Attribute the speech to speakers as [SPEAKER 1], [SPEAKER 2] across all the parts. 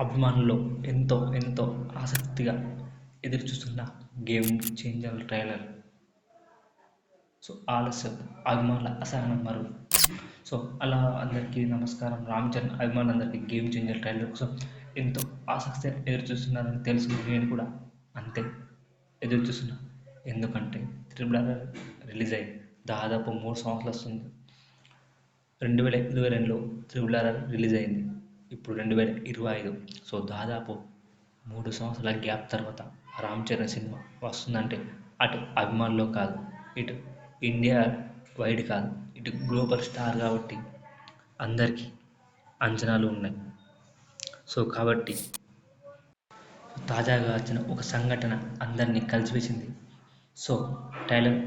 [SPEAKER 1] అభిమానుల్లో ఎంతో ఎంతో ఆసక్తిగా ఎదురుచూస్తున్న గేమ్ చేంజర్ ట్రైలర్. సో ఆలస్యం అభిమానుల అసహనం మరువు. సో అలా అందరికీ నమస్కారం. రామ్ చరణ్ అభిమానులందరికీ గేమ్ చేంజర్ ట్రైలర్ కోసం ఎంతో ఆసక్తిగా ఎదురుచూస్తున్నారని తెలుసు. నేను కూడా అంతే ఎదురుచూస్తున్నా. ఎందుకంటే త్రిబుల్ రిలీజ్ అయ్యి దాదాపు 3 సంవత్సరాలు వస్తుంది. 2022లో త్రిబుల్ రిలీజ్ అయింది. ఇప్పుడు 2025. సో దాదాపు 3 సంవత్సరాల గ్యాప్ తర్వాత రామ్ చరణ్ సినిమా వస్తుందంటే అటు అభిమానుల్లో కాదు, ఇటు ఇండియా వైడ్ కాదు, ఇటు గ్లోబల్ స్టార్ కాబట్టి అందరికీ అంచనాలు ఉన్నాయి. సో కాబట్టి తాజాగా వచ్చిన ఒక సంఘటన అందరినీ కలిసివేసింది. సో ట్రైలర్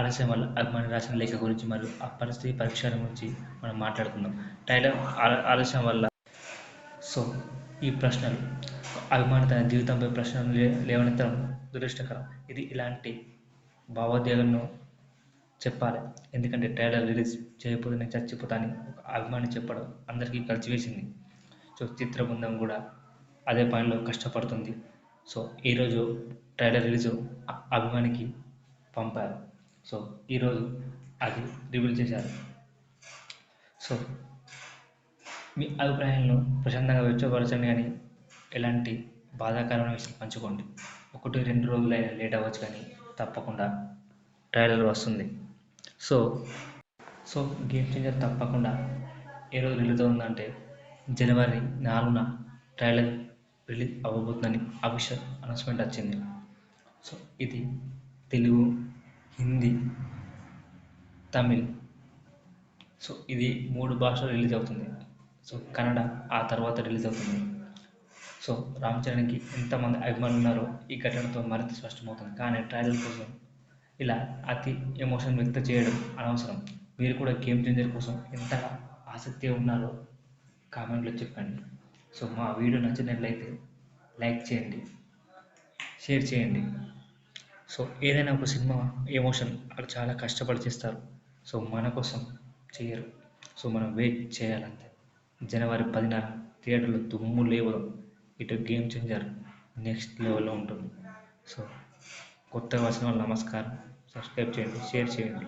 [SPEAKER 1] ఆలస్యం వల్ల అభిమాని రాసిన లేఖ గురించి మరియు ఆ పరిస్థితి పరిష్కారం గురించి మనం మాట్లాడుకుందాం. ట్రైలర్ ఆలస్యం వల్ల సో ఈ ప్రశ్నలు అభిమాని తన జీవితంపై ప్రశ్నలు లేవనెత్తడం దురదృష్టకరం. ఇది ఇలాంటి భావోద్వేగాలను చెప్పాలి. ఎందుకంటే ట్రైలర్ రిలీజ్ చేయకపోతే నేను చచ్చిపోతానని ఒక అభిమాని చెప్పడం అందరికీ కలిసివేసింది. సో చిత్ర బృందం కూడా అదే పనిలో కష్టపడుతుంది. సో ఈరోజు ట్రైలర్ రిలీజ్ అభిమానికి పంపారు. సో ఈరోజు అది రివీల్ చేశారు. సో మీ అభిప్రాయాలను ప్రశాంతంగా వ్యక్తపరచండి, కానీ ఎలాంటి బాధాకరమైన విషయం పంచుకోండి. 1-2 రోజులైనా లేట్ అవ్వచ్చు, కానీ తప్పకుండా ట్రైలర్ వస్తుంది. సో సో గేమ్ చేంజర్ తప్పకుండా ఏ రోజు రిలీజ్ అవుతుందంటే జనవరి 4న ట్రైలర్ రిలీజ్ అవ్వబోతుందని అఫీషియల్ అనౌన్స్మెంట్ వచ్చింది. సో ఇది తెలుగు, హిందీ, తమిళ్, సో ఇది 3 భాషలు రిలీజ్ అవుతుంది. సో కన్నడ ఆ తర్వాత రిలీజ్ అవుతుంది. సో రామ్ చరణ్కి ఎంతమంది అభిమానులు ఉన్నారో ఈ ఘటనతో మరింత స్పష్టమవుతుంది. కానీ ట్రైలర్ కోసం ఇలా అతి ఎమోషన్ వ్యక్తం చేయడం అనవసరం. మీరు కూడా గేమ్ చేంజర్ కోసం ఎంతగా ఆసక్తిగా ఉన్నారో కామెంట్లో చెప్పండి. సో మా వీడియో నచ్చినట్లయితే లైక్ చేయండి, షేర్ చేయండి. సో ఏదైనా ఒక సినిమా ఎమోషన్ అక్కడ చాలా కష్టపడి చేస్తారు. సో మన కోసం చేయరు. సో మనం వెయిట్ చేయాలంతే. జనవరి 10న థియేటర్లో దుమ్ము లేవడం. ఇటు గేమ్ చేంజర్ నెక్స్ట్ లెవెల్లో ఉంటుంది. సో కొత్తగా వచ్చిన వాళ్ళు నమస్కారం. సబ్స్క్రైబ్ చేయండి, షేర్ చేయండి.